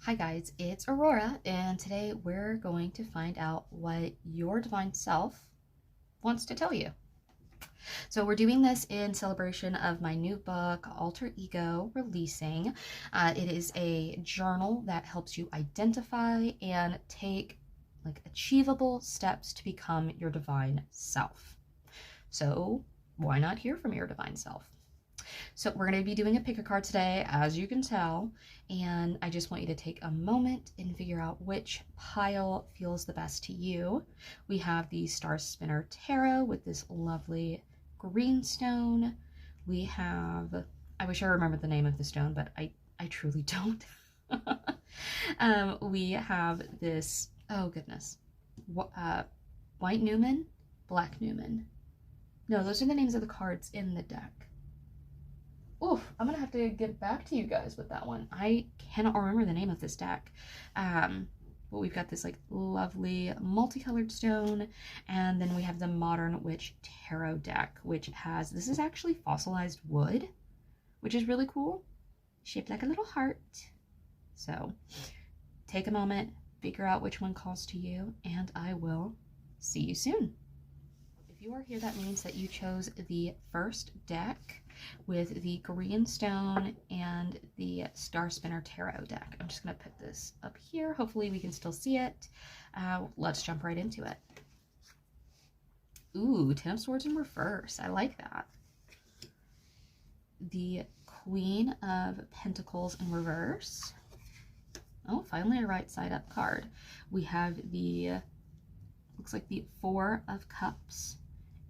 Hi guys, it's Aurora, and today we're going to find out what your divine self wants to tell you. So we're doing this in celebration of my new book, Alter Ego, releasing. It is a journal that helps you identify and take achievable steps to become your divine self. So why not hear from your divine self? So we're going to be doing a pick a card today, as you can tell, and I just want you to take a moment and figure out which pile feels the best to you. We have the Star Spinner Tarot with this lovely green stone. We have, I wish I remembered the name of the stone, but I truly don't. We have this, oh goodness, White Newman, Black Newman. No, those are the names of the cards in the deck. Oof, I'm gonna have to get back to you guys with that one. I cannot remember the name of this deck. But we've got this like lovely multicolored stone, and then we have the Modern Witch Tarot deck, which has, this is actually fossilized wood, which is really cool, shaped like a little heart. So take a moment, figure out which one calls to you, and I will see you soon. If you are here, that means that you chose the first deck with the green stone and the Star Spinner Tarot deck. I'm just going to put this up here. Hopefully we can still see it. Let's jump right into it. Ooh, Ten of Swords in reverse. I like that. The Queen of Pentacles in reverse. Oh, finally a right side up card. We have the, looks like the Four of Cups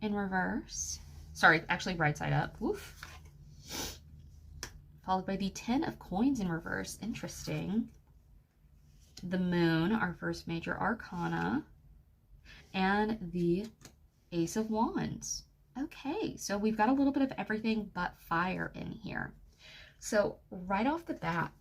in reverse. Sorry, actually right side up. Woof. Followed by the Ten of Coins in reverse. Interesting. The Moon, our first major arcana. And the Ace of Wands. Okay, so we've got a little bit of everything but fire in here. So right off the bat,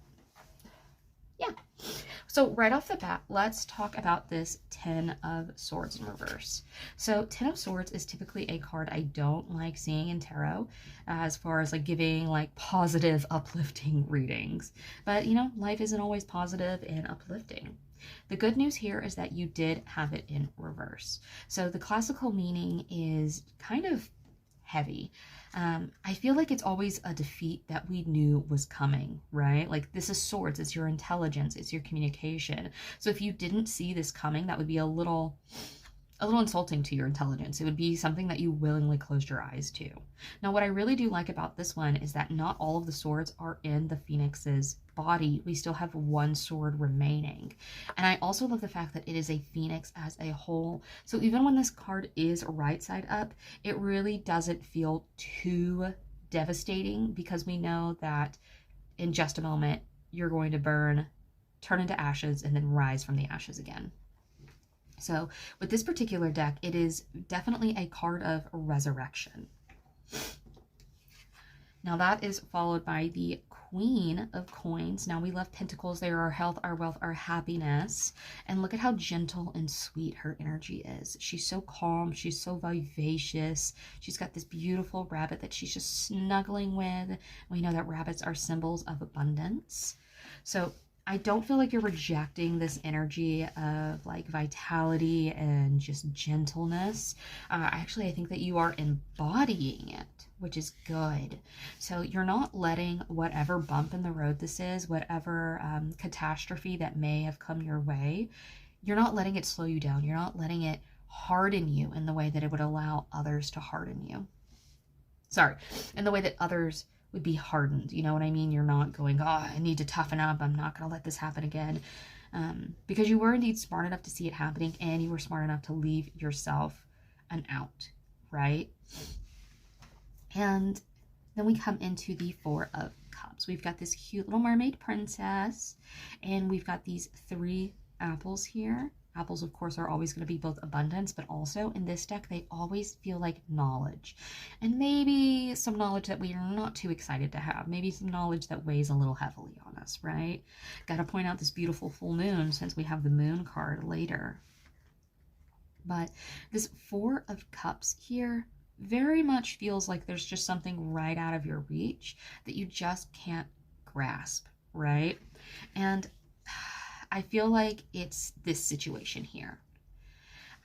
let's talk about this Ten of Swords in reverse. So Ten of Swords is typically a card I don't like seeing in tarot as far as like giving like positive, uplifting readings. But you know, life isn't always positive and uplifting. The good news here is that you did have it in reverse. So the classical meaning is kind of heavy. I feel like it's always a defeat that we knew was coming, right? Like this is swords, it's your intelligence, it's your communication. So if you didn't see this coming, that would be a little insulting to your intelligence. It would be something that you willingly closed your eyes to. Now, what I really do like about this one is that not all of the swords are in the Phoenix's body. We still have one sword remaining. And I also love the fact that it is a Phoenix as a whole. So even when this card is right side up, it really doesn't feel too devastating because we know that in just a moment, you're going to burn, turn into ashes, and then rise from the ashes again. So with this particular deck, it is definitely a card of resurrection. Now that is followed by the Queen of Coins. Now we love Pentacles. They are our health, our wealth, our happiness. And look at how gentle and sweet her energy is. She's so calm. She's so vivacious. She's got this beautiful rabbit that she's just snuggling with. We know that rabbits are symbols of abundance. So I don't feel like you're rejecting this energy of like vitality and just gentleness. I think that you are embodying it, which is good. So you're not letting whatever bump in the road this is, whatever catastrophe that may have come your way, you're not letting it slow you down. You're not letting it harden you in the way that it would allow others to harden you. Sorry, in the way that others would be hardened. You know what I mean? You're not going, oh, I need to toughen up. I'm not going to let this happen again. Because you were indeed smart enough to see it happening, and you were smart enough to leave yourself an out, right? And then we come into the Four of Cups. We've got this cute little mermaid princess, and we've got these three apples here. Apples, of course, are always going to be both abundance, but also in this deck, they always feel like knowledge. And maybe some knowledge that we are not too excited to have. Maybe some knowledge that weighs a little heavily on us, right? Got to point out this beautiful full moon since we have the moon card later. But this Four of Cups here very much feels like there's just something right out of your reach that you just can't grasp, right? And I feel like it's this situation here.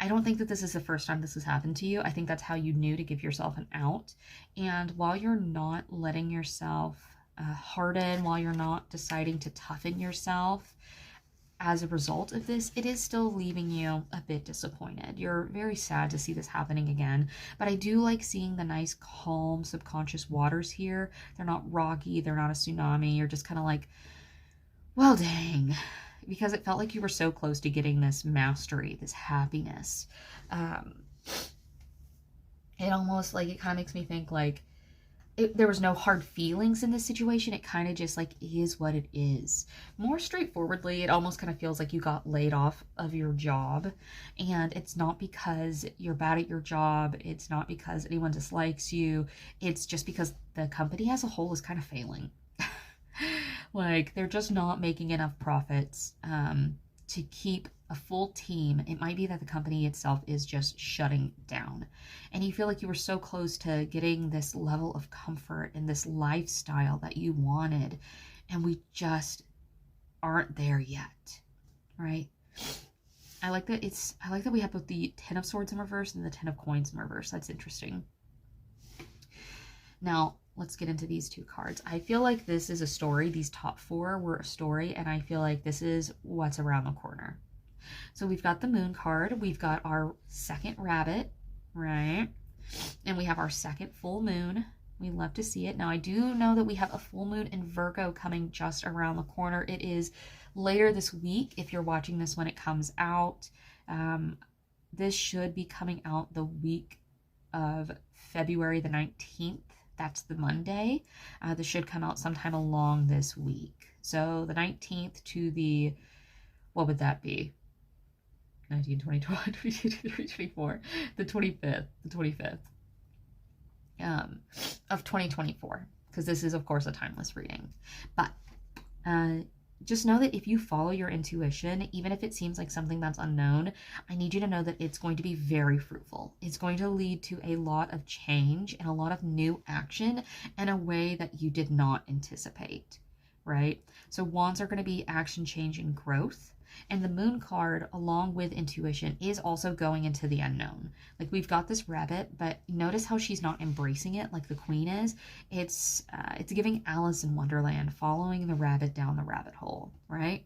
I don't think that this is the first time this has happened to you. I think that's how you knew to give yourself an out. And while you're not letting yourself harden, while you're not deciding to toughen yourself as a result of this, it is still leaving you a bit disappointed. You're very sad to see this happening again, but I do like seeing the nice, calm, subconscious waters here. They're not rocky, they're not a tsunami. You're just kind of like, well, dang, because it felt like you were so close to getting this mastery, this happiness. It almost like, it kind of makes me think like there was no hard feelings in this situation. It kind of just like is what it is. More straightforwardly, it almost kind of feels like you got laid off of your job, and it's not because you're bad at your job. It's not because anyone dislikes you. It's just because the company as a whole is kind of failing. Like, they're just not making enough profits to keep a full team. It might be that the company itself is just shutting down. And you feel like you were so close to getting this level of comfort and this lifestyle that you wanted. And we just aren't there yet, right? I like that we have both the Ten of Swords in reverse and the Ten of Coins in reverse. That's interesting. Now, let's get into these two cards. I feel like this is a story. These top four were a story, and I feel like this is what's around the corner. So we've got the Moon card. We've got our second rabbit, right? And we have our second full moon. We love to see it. Now, I do know that we have a full moon in Virgo coming just around the corner. It is later this week if you're watching this when it comes out. This should be coming out the week of February the 19th. That's the Monday. This should come out sometime along this week. So the 19th to the, what would that be? 19, 20, 21, 22, 23, 24. The 25th of 2024. Because this is, of course, a timeless reading. But just know that if you follow your intuition, even if it seems like something that's unknown, I need you to know that it's going to be very fruitful. It's going to lead to a lot of change and a lot of new action in a way that you did not anticipate, right? So wands are going to be action, change, and growth. And the Moon card, along with intuition, is also going into the unknown. Like, we've got this rabbit, but notice how she's not embracing it like the Queen is. It's giving Alice in Wonderland, following the rabbit down the rabbit hole, right?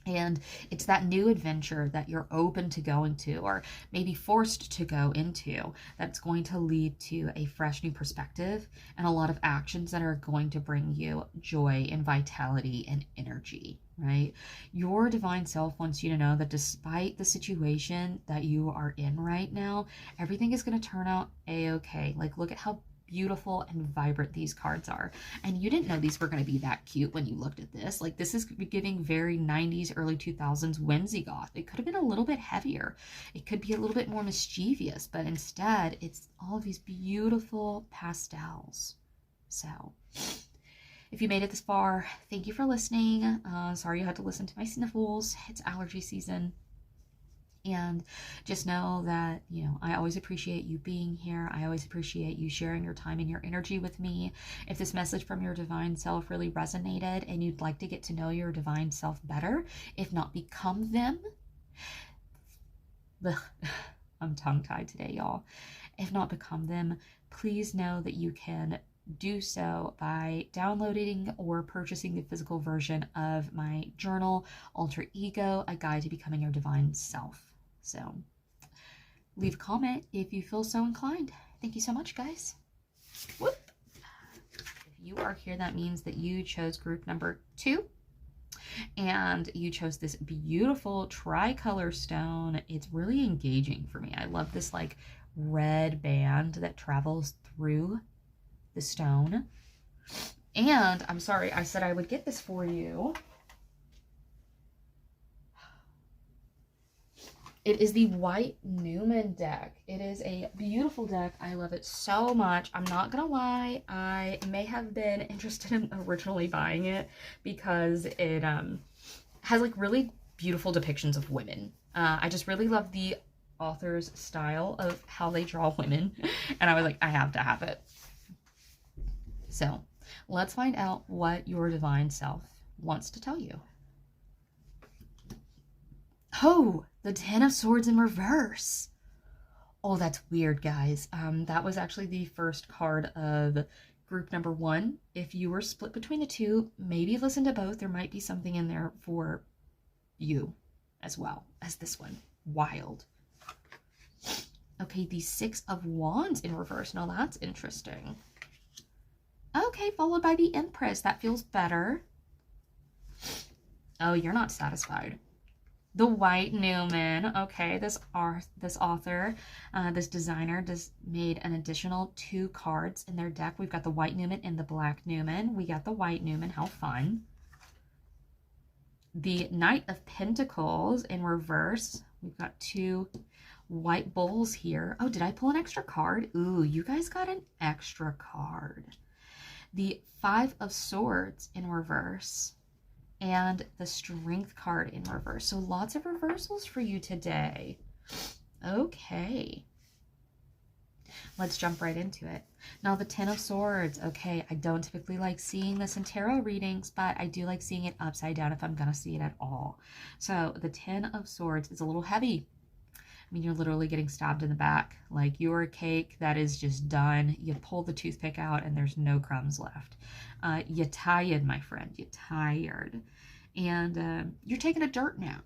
And it's that new adventure that you're open to going to, or maybe forced to go into, that's going to lead to a fresh new perspective and a lot of actions that are going to bring you joy and vitality and energy, right? Your divine self wants you to know that despite the situation that you are in right now, everything is going to turn out a-okay. Like, look at how beautiful and vibrant these cards are. And you didn't know these were going to be that cute when you looked at this. Like, this is giving very 90s, early 2000s whimsy goth. It could have been a little bit heavier. It could be a little bit more mischievous, but instead it's all of these beautiful pastels. So if you made it this far, thank you for listening. Sorry you had to listen to my sniffles. It's allergy season. And just know that, you know, I always appreciate you being here. I always appreciate you sharing your time and your energy with me. If this message from your divine self really resonated and you'd like to get to know your divine self better, if not become them, I'm tongue-tied today, y'all. If not become them, please know that you can do so by downloading or purchasing the physical version of my journal, Alter Ego, A Guide to Becoming Your Divine Self. So leave a comment if you feel so inclined. Thank you so much, guys. Whoop. If you are here, that means that you chose group number 2 and you chose this beautiful tricolor stone. It's really engaging for me. I love this like red band that travels through the stone. And I'm sorry, I said I would get this for you. It is the White Newman deck. It is a beautiful deck. I love it so much. I'm not gonna lie, I may have been interested in originally buying it because it has like really beautiful depictions of women. I just really love the author's style of how they draw women, and I was like, I have to have it. So let's find out what your divine self wants to tell you. Oh, the Ten of Swords in reverse. Oh, that's weird, guys. That was actually the first card of group number 1. If you were split between the two, maybe listen to both. There might be something in there for you as well as this one. Wild. Okay, the Six of Wands in reverse. Now that's interesting. Okay, followed by the Empress. That feels better. Oh, you're not satisfied. The White Newman. Okay, this author, this designer made an additional 2 cards in their deck. We've got the White Newman and the Black Newman. We got the White Newman. How fun. The Knight of Pentacles in reverse. We've got 2 white bulls here. Oh, did I pull an extra card? Ooh, you guys got an extra card. The Five of Swords in reverse. And the Strength card in reverse. So lots of reversals for you today. Okay. Let's jump right into it. Now, the Ten of Swords. Okay, I don't typically like seeing this in tarot readings, but I do like seeing it upside down if I'm going to see it at all. So the Ten of Swords is a little heavy. I mean, you're literally getting stabbed in the back. Like, you're a cake that is just done. You pull the toothpick out and there's no crumbs left. You're tired, my friend. You're tired. And you're taking a dirt nap.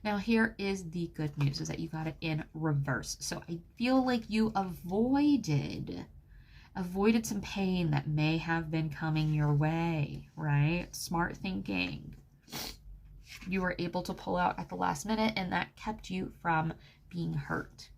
Now, here is the good news, is that you got it in reverse. So I feel like you avoided some pain that may have been coming your way, right? Smart thinking. You were able to pull out at the last minute, and that kept you from being hurt.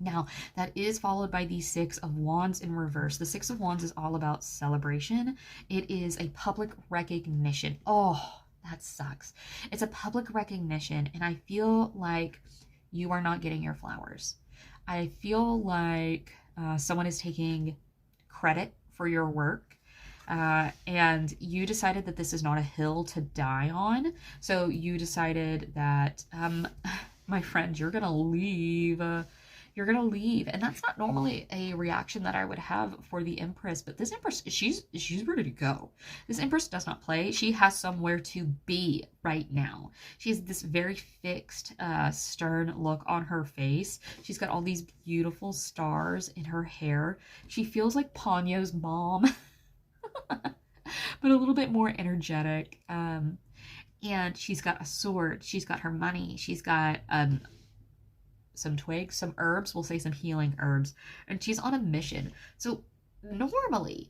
Now, that is followed by the Six of Wands in reverse. The Six of Wands is all about celebration. It is a public recognition. Oh, that sucks. It's a public recognition, and I feel like you are not getting your flowers. I feel like someone is taking credit for your work. And you decided that this is not a hill to die on. So you decided that, my friend, you're going to leave. You're going to leave. And that's not normally a reaction that I would have for the Empress. But this Empress, she's ready to go. This Empress does not play. She has somewhere to be right now. She has this very fixed, stern look on her face. She's got all these beautiful stars in her hair. She feels like Ponyo's mom. But a little bit more energetic. And she's got a sword. She's got her money. She's got some twigs, some herbs. We'll say some healing herbs. And she's on a mission. So normally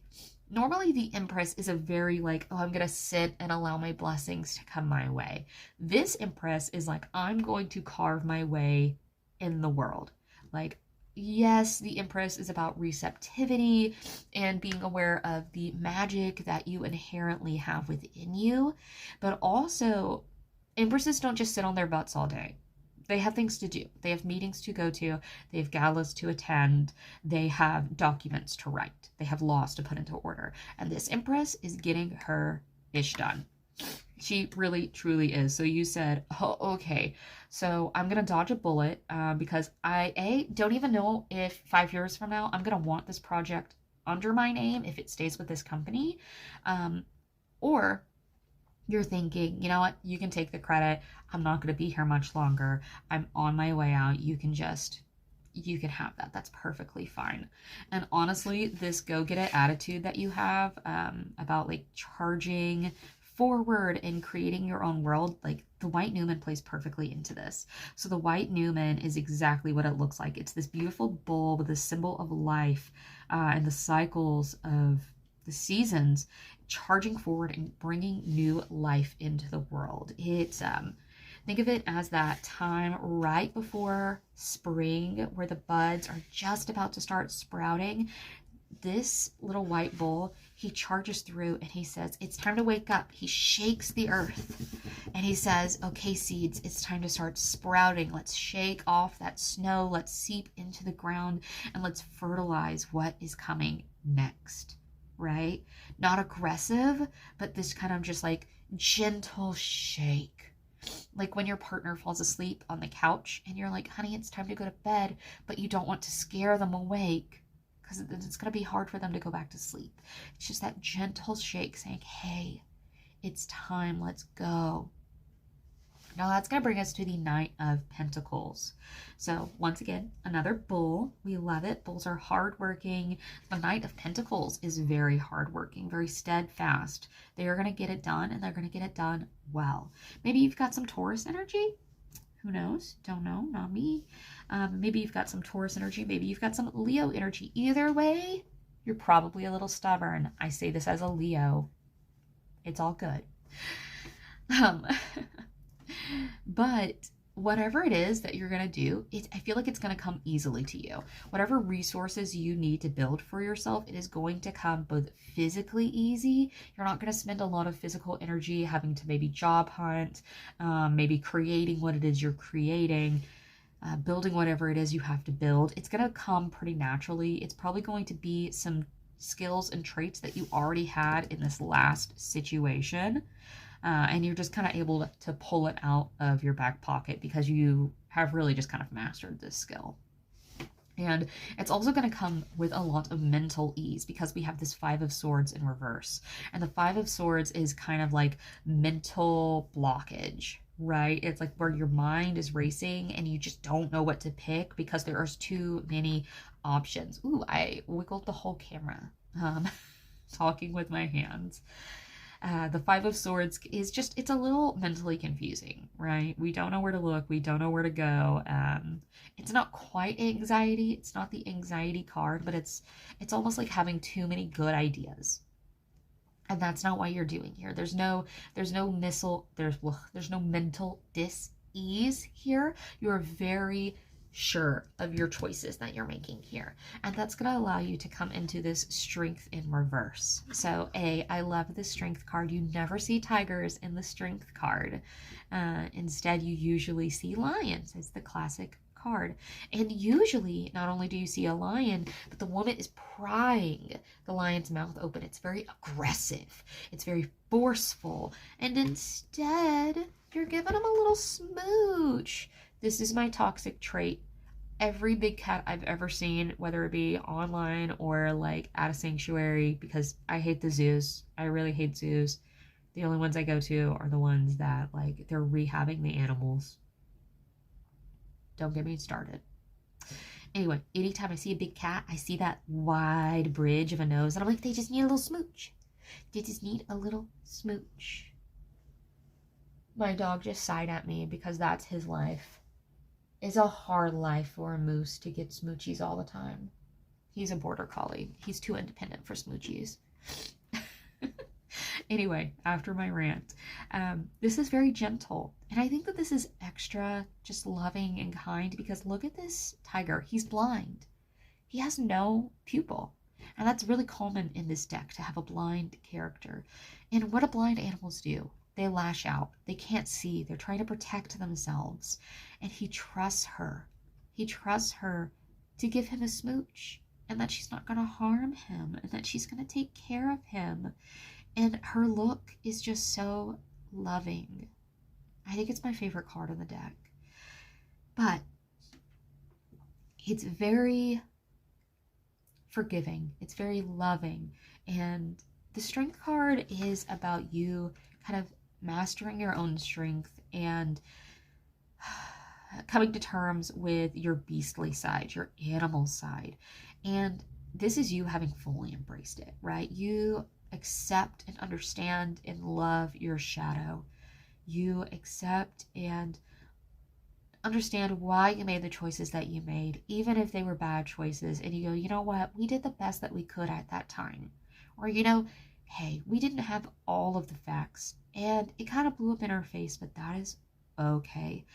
the Empress is a very like, oh, I'm going to sit and allow my blessings to come my way. This Empress is like, I'm going to carve my way in the world. Like, yes, the Empress is about receptivity and being aware of the magic that you inherently have within you. But also, Empresses don't just sit on their butts all day. They have things to do. They have meetings to go to. They have galas to attend. They have documents to write. They have laws to put into order. And this Empress is getting her ish done. She really, truly is. So you said, oh, okay, so I'm going to dodge a bullet because I don't even know if 5 years from now I'm going to want this project under my name if it stays with this company. Or you're thinking, you know what, you can take the credit. I'm not going to be here much longer. I'm on my way out. You can have that. That's perfectly fine. And honestly, this go-get-it attitude that you have about like charging forward and creating your own world, like the White Newman plays perfectly into this. So the White Newman is exactly what it looks like. It's this beautiful bull with a symbol of life and the cycles of the seasons charging forward and bringing new life into the world. It's think of it as that time right before spring where the buds are just about to start sprouting. This little white bull, he charges through and he says, it's time to wake up. He shakes the earth and he says, okay, seeds, it's time to start sprouting. Let's shake off that snow. Let's seep into the ground and let's fertilize what is coming next, right? Not aggressive, but this kind of just like gentle shake. Like when your partner falls asleep on the couch and you're like, honey, it's time to go to bed, but you don't want to scare them awake, because it's going to be hard for them to go back to sleep. It's just that gentle shake saying, hey, it's time, let's go. Now that's going to bring us to the Knight of Pentacles. So once again, another bull. We love it. Bulls are hardworking. The Knight of Pentacles is very hardworking, very steadfast. They are going to get it done, and they're going to get it done well. Maybe you've got some Taurus energy. Who knows? Don't know. Not me. Maybe you've got some Taurus energy. Maybe you've got some Leo energy. Either way, you're probably a little stubborn. I say this as a Leo. It's all good. But whatever it is that you're going to do, I feel like it's going to come easily to you. Whatever resources you need to build for yourself, it is going to come both physically easy. You're not going to spend a lot of physical energy having to maybe job hunt, maybe creating what it is you're creating, building whatever it is you have to build. It's going to come pretty naturally. It's probably going to be some skills and traits that you already had in this last situation. And you're just kind of able to pull it out of your back pocket because you have really just kind of mastered this skill. And it's also going to come with a lot of mental ease because we have this Five of Swords in reverse. And the Five of Swords is kind of like mental blockage, right? It's like where your mind is racing and you just don't know what to pick because there's too many options. Ooh, I wiggled the whole camera, talking with my hands. The Five of Swords is just, it's a little mentally confusing, right? We don't know where to look. We don't know where to go. It's not quite anxiety. It's not the anxiety card, but it's almost like having too many good ideas. And that's not what you're doing here. There's no mental dis-ease here. You're very sure of your choices that you're making here, and that's going to allow you to come into this strength in reverse. So I love the strength card. You never see tigers in the strength card. Instead, you usually see lions. It's the classic card, and usually not only do you see a lion, but the woman is prying the lion's mouth open. It's very aggressive, it's very forceful, and instead you're giving him a little smooch. This is my toxic trait. Every big cat I've ever seen, whether it be online or like at a sanctuary, because I hate the zoos. I really hate zoos. The only ones I go to are the ones that like they're rehabbing the animals. Don't get me started. Anyway, anytime I see a big cat, I see that wide bridge of a nose, and I'm like, they just need a little smooch. They just need a little smooch. My dog just sighed at me because that's his life. It's a hard life for a moose to get smoochies all the time. He's a border collie. He's too independent for smoochies. Anyway, after my rant, this is very gentle. And I think that this is extra just loving and kind because look at this tiger. He's blind. He has no pupil. And that's really common in this deck to have a blind character. And what do blind animals do? They lash out. They can't see. They're trying to protect themselves. And he trusts her. He trusts her to give him a smooch and that she's not going to harm him and that she's going to take care of him. And her look is just so loving. I think it's my favorite card on the deck. But it's very forgiving. It's very loving. And the strength card is about you kind of mastering your own strength and coming to terms with your beastly side, your animal side. And this is you having fully embraced it, right? You accept and understand and love your shadow. You accept and understand why you made the choices that you made, even if they were bad choices. And you go, you know what? We did the best that we could at that time. Or, you know, hey, we didn't have all of the facts and it kind of blew up in our face, but that is okay.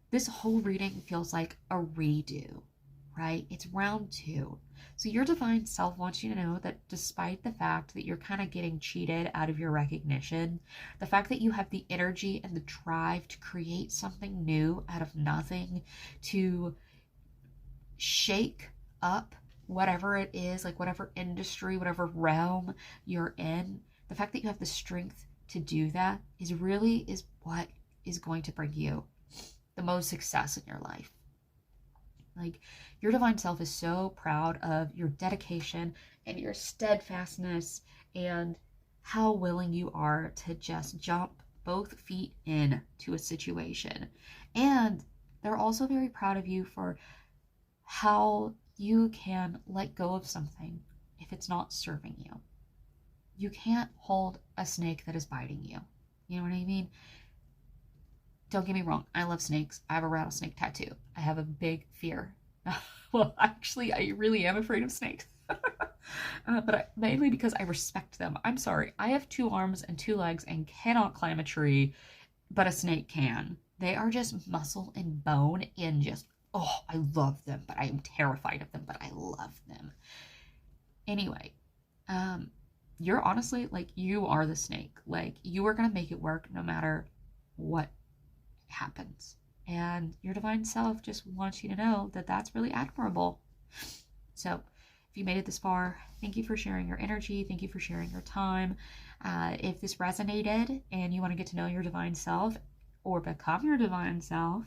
This whole reading feels like a redo, right? It's round 2. So your divine self wants you to know that despite the fact that you're kind of getting cheated out of your recognition, the fact that you have the energy and the drive to create something new out of nothing, to shake up whatever it is, like whatever industry, whatever realm you're in, the fact that you have the strength to do that is what is going to bring you the most success in your life. Like, your divine self is so proud of your dedication and your steadfastness and how willing you are to just jump both feet in to a situation. And they're also very proud of you for how you can let go of something if it's not serving you. You can't hold a snake that is biting you. You know what I mean? Don't get me wrong. I love snakes. I have a rattlesnake tattoo. I have a big fear. Well, actually, I really am afraid of snakes. Mainly because I respect them. I'm sorry. I have 2 arms and 2 legs and cannot climb a tree, but a snake can. They are just muscle and bone and just, oh, I love them, but I am terrified of them, but I love them. Anyway, you're honestly, like, you are the snake. Like, you are going to make it work no matter what happens. And your divine self just wants you to know that that's really admirable. So if you made it this far, thank you for sharing your energy. Thank you for sharing your time. If this resonated and you want to get to know your divine self or become your divine self,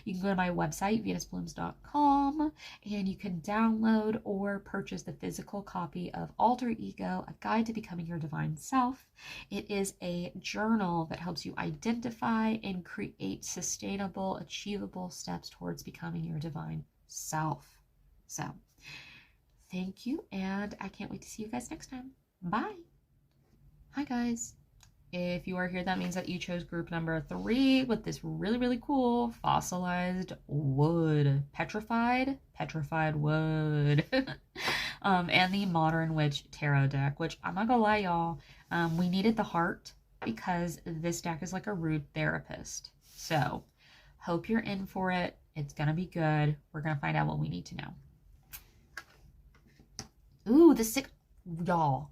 you can go to my website, venusblooms.com, and you can download or purchase the physical copy of Alter Ego, A Guide to Becoming Your Divine Self. It is a journal that helps you identify and create sustainable, achievable steps towards becoming your divine self. So, thank you, and I can't wait to see you guys next time. Bye. Hi, guys. If you are here, that means that you chose group number 3 with this really, really cool fossilized wood. Petrified wood. And the Modern Witch Tarot deck, which I'm not gonna lie, y'all, we needed the heart because this deck is like a rude therapist. So, hope you're in for it. It's gonna be good. We're gonna find out what we need to know. Ooh, the 6, y'all.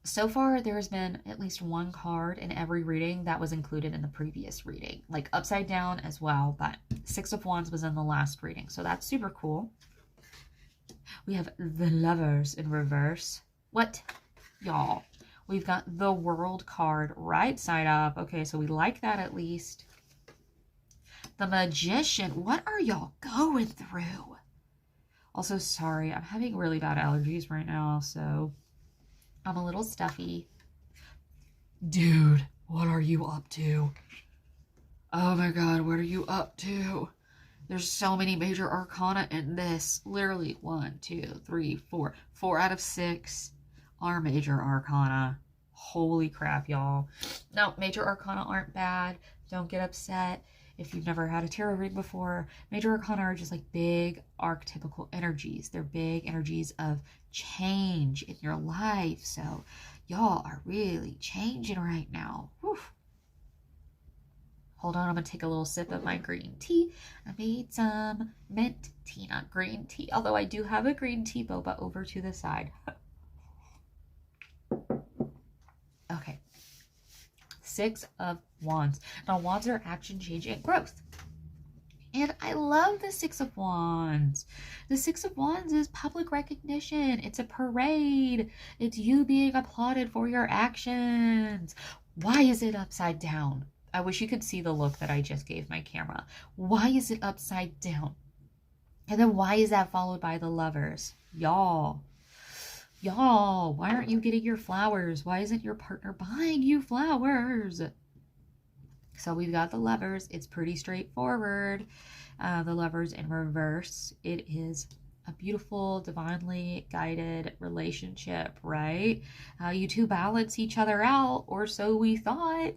So far, there has been at least 1 card in every reading that was included in the previous reading. Like upside down as well, but 6 of Wands was in the last reading. So that's super cool. We have the Lovers in reverse. What? Y'all. We've got the World card right side up. Okay, so we like that at least. The Magician. What are y'all going through? Also, sorry. I'm having really bad allergies right now, so I'm a little stuffy. Dude, what are you up to? Oh my god, what are you up to? There's so many major arcana in this. Literally 1, 2, 3, 4. 4 out of 6 are major arcana. Holy crap, y'all. No, major arcana aren't bad. Don't get upset if you've never had a tarot read before. Major arcana are just like big archetypical energies. They're big energies of change in your life. So y'all are really changing right now. Whew. Hold on, I'm gonna take a little sip of my green tea. I made some mint tea, not green tea, although I do have a green tea boba over to the side. Okay. 6 of Wands. Now, Wands are action, change, and growth. And I love the 6 of Wands. The 6 of Wands is public recognition. It's a parade. It's you being applauded for your actions. Why is it upside down? I wish you could see the look that I just gave my camera. Why is it upside down? And then why is that followed by the Lovers? Y'all, why aren't you getting your flowers? Why isn't your partner buying you flowers? So we've got the Lovers. It's pretty straightforward. The Lovers in reverse. It is a beautiful, divinely guided relationship, right? You two balance each other out, or so we thought.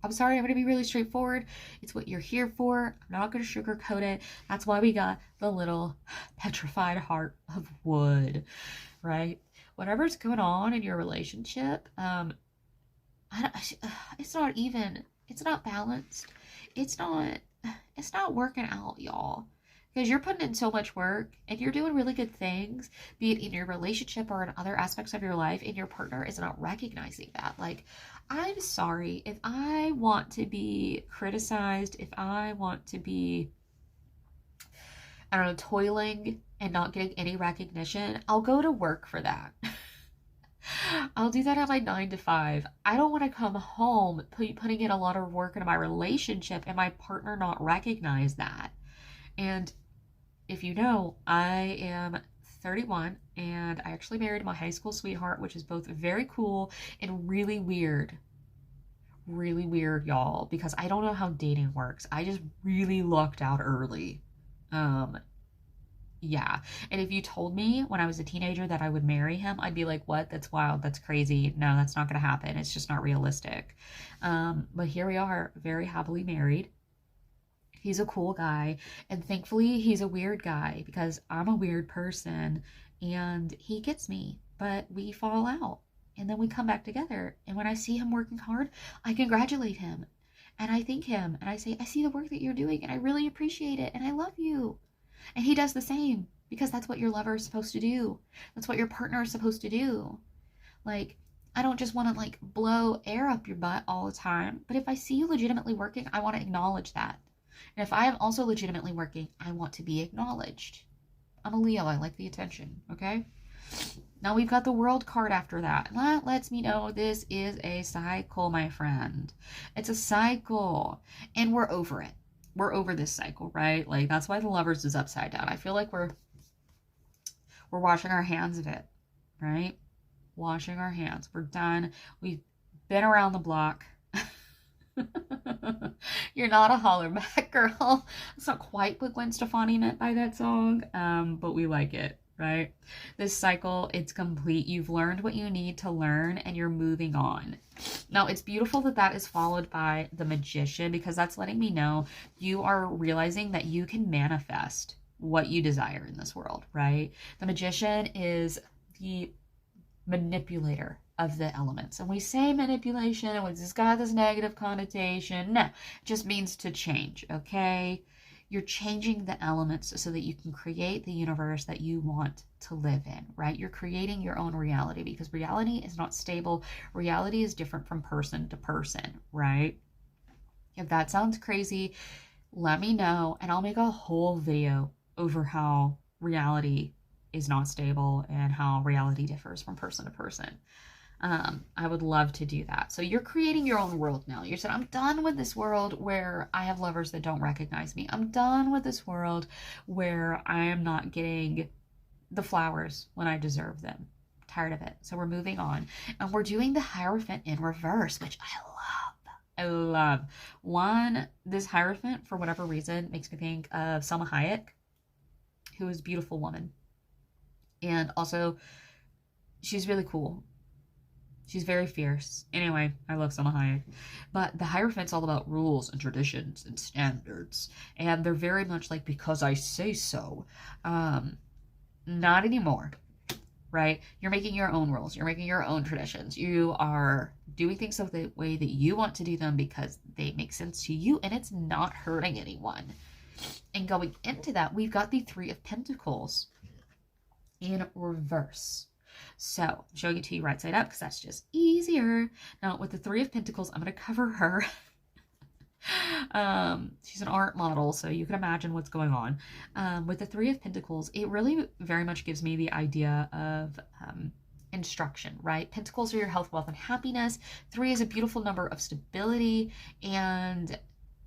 I'm sorry, I'm going to be really straightforward. It's what you're here for. I'm not going to sugarcoat it. That's why we got the little petrified heart of wood, right? Whatever's going on in your relationship, it's not even, it's not balanced. It's not working out, y'all. Because you're putting in so much work and you're doing really good things, be it in your relationship or in other aspects of your life, and your partner is not recognizing that. Like, I'm sorry, if I want to be criticized, if I want to be, I don't know, toiling and not getting any recognition, I'll go to work for that. I'll do that at my 9 to 5. I don't want to come home putting in a lot of work into my relationship and my partner not recognize that. And if you know, I am 31 and I actually married my high school sweetheart, which is both very cool and really weird. really weird, y'all, because I don't know how dating works. I just really lucked out early. Um, yeah. And if you told me when I was a teenager that I would marry him, I'd be like, what? That's wild. That's crazy. No, that's not going to happen. It's just not realistic. But here we are, very happily married. He's a cool guy. And thankfully, he's a weird guy because I'm a weird person and he gets me. But we fall out and then we come back together. And when I see him working hard, I congratulate him and I thank him and I say, I see the work that you're doing and I really appreciate it and I love you. And he does the same because that's what your lover is supposed to do. That's what your partner is supposed to do. Like, I don't just want to like blow air up your butt all the time. But if I see you legitimately working, I want to acknowledge that. And if I am also legitimately working, I want to be acknowledged. I'm a Leo. I like the attention. Okay. Now we've got the world card after that. And that lets me know this is a cycle, my friend. It's a cycle. And we're over it. We're over this cycle, right? Like, that's why the Lovers is upside down. I feel like we're washing our hands of it, right? Washing our hands. We're done. We've been around the block. You're not a holler back girl. That's not quite what Gwen Stefani meant by that song, but we like it, right? This cycle, it's complete. You've learned what you need to learn and you're moving on. Now, it's beautiful that that is followed by the Magician because that's letting me know you are realizing that you can manifest what you desire in this world, right? The Magician is the manipulator of the elements. And we say manipulation and it's got this negative connotation. No, it just means to change, okay? You're changing the elements so that you can create the universe that you want to live in, right? You're creating your own reality because reality is not stable. Reality is different from person to person, right? If that sounds crazy, let me know and I'll make a whole video over how reality is not stable and how reality differs from person to person. I would love to do that. So you're creating your own world now. You said, I'm done with this world where I have lovers that don't recognize me. I'm done with this world where I am not getting the flowers when I deserve them. I'm tired of it. So we're moving on. And we're doing the Hierophant in reverse, which I love. I love. One, this Hierophant, for whatever reason, makes me think of Selma Hayek, who is a beautiful woman. And also, she's really cool. She's very fierce. Anyway, I love Selma Hayek. But the Hierophant's all about rules and traditions and standards. And they're very much like, because I say so. Not anymore, right? You're making your own rules. You're making your own traditions. You are doing things the way that you want to do them because they make sense to you and it's not hurting anyone. And going into that, we've got the Three of Pentacles in reverse. So I'm showing it to you right side up because that's just easier. Now with the Three of Pentacles, I'm going to cover her. She's an art model, so you can imagine what's going on. With the Three of Pentacles, it really very much gives me the idea of instruction, right? Pentacles are your health, wealth, and happiness. 3 is a beautiful number of stability, and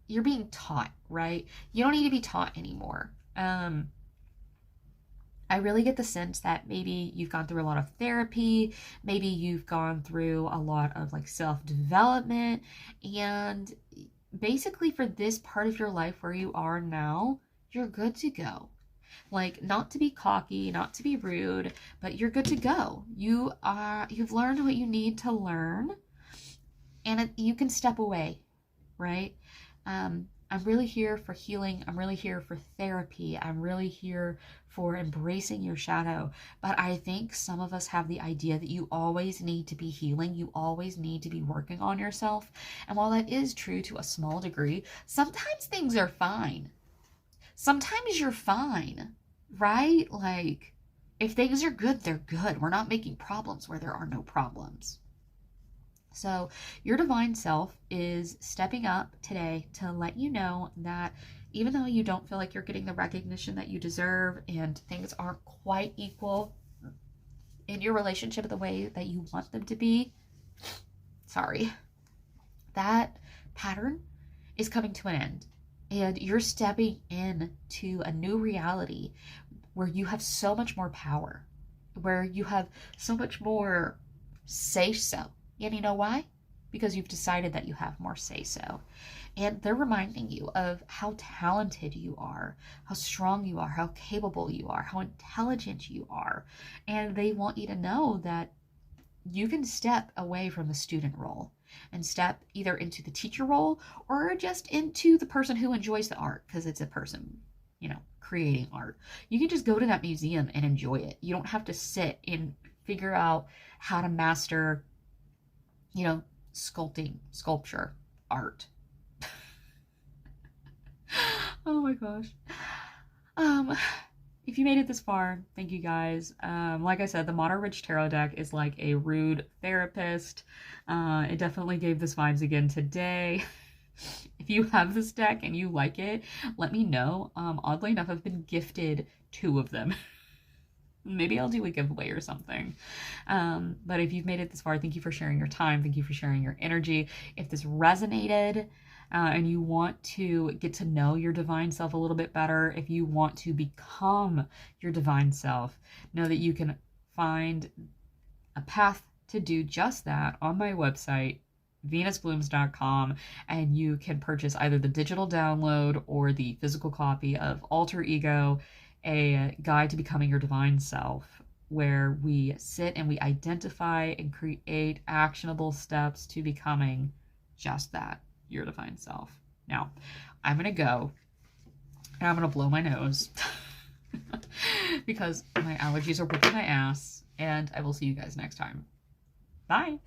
you're being taught, right? You don't need to be taught anymore. I really get the sense that maybe you've gone through a lot of therapy, maybe you've gone through a lot of like self-development, and basically for this part of your life where you are now, you're good to go. Like, not to be cocky, not to be rude, but you're good to go. You've learned what you need to learn, and you can step away, right? I'm really here for healing. I'm really here for therapy. I'm really here for embracing your shadow. But I think some of us have the idea that you always need to be healing. You always need to be working on yourself. And while that is true to a small degree, sometimes things are fine. Sometimes you're fine, right? Like, if things are good, they're good. We're not making problems where there are no problems. So your divine self is stepping up today to let you know that even though you don't feel like you're getting the recognition that you deserve and things aren't quite equal in your relationship the way that you want them to be, that pattern is coming to an end. And you're stepping into a new reality where you have so much more power, where you have so much more say-so. And you know why? because you've decided that you have more say-so. And they're reminding you of how talented you are, how strong you are, how capable you are, how intelligent you are. And they want you to know that you can step away from the student role and step either into the teacher role or just into the person who enjoys the art, because it's a person, creating art. You can just go to that museum and enjoy it. You don't have to sit and figure out how to master, sculpture, art. Oh my gosh. If you made it this far, thank you guys. Like I said, the Mono Ridge Tarot deck is like a rude therapist. It definitely gave this vibes again today. If you have this deck and you like it, let me know. Oddly enough, I've been gifted 2 of them. Maybe I'll do a giveaway or something. But if you've made it this far, thank you for sharing your time. Thank you for sharing your energy. If this resonated, and you want to get to know your divine self a little bit better, if you want to become your divine self, know that you can find a path to do just that on my website, venusblooms.com, and you can purchase either the digital download or the physical copy of Alter Ego, a guide to becoming your divine self, where we sit and we identify and create actionable steps to becoming just that, your divine self. Now, I'm going to go and I'm going to blow my nose because my allergies are whipping my ass, and I will see you guys next time. Bye.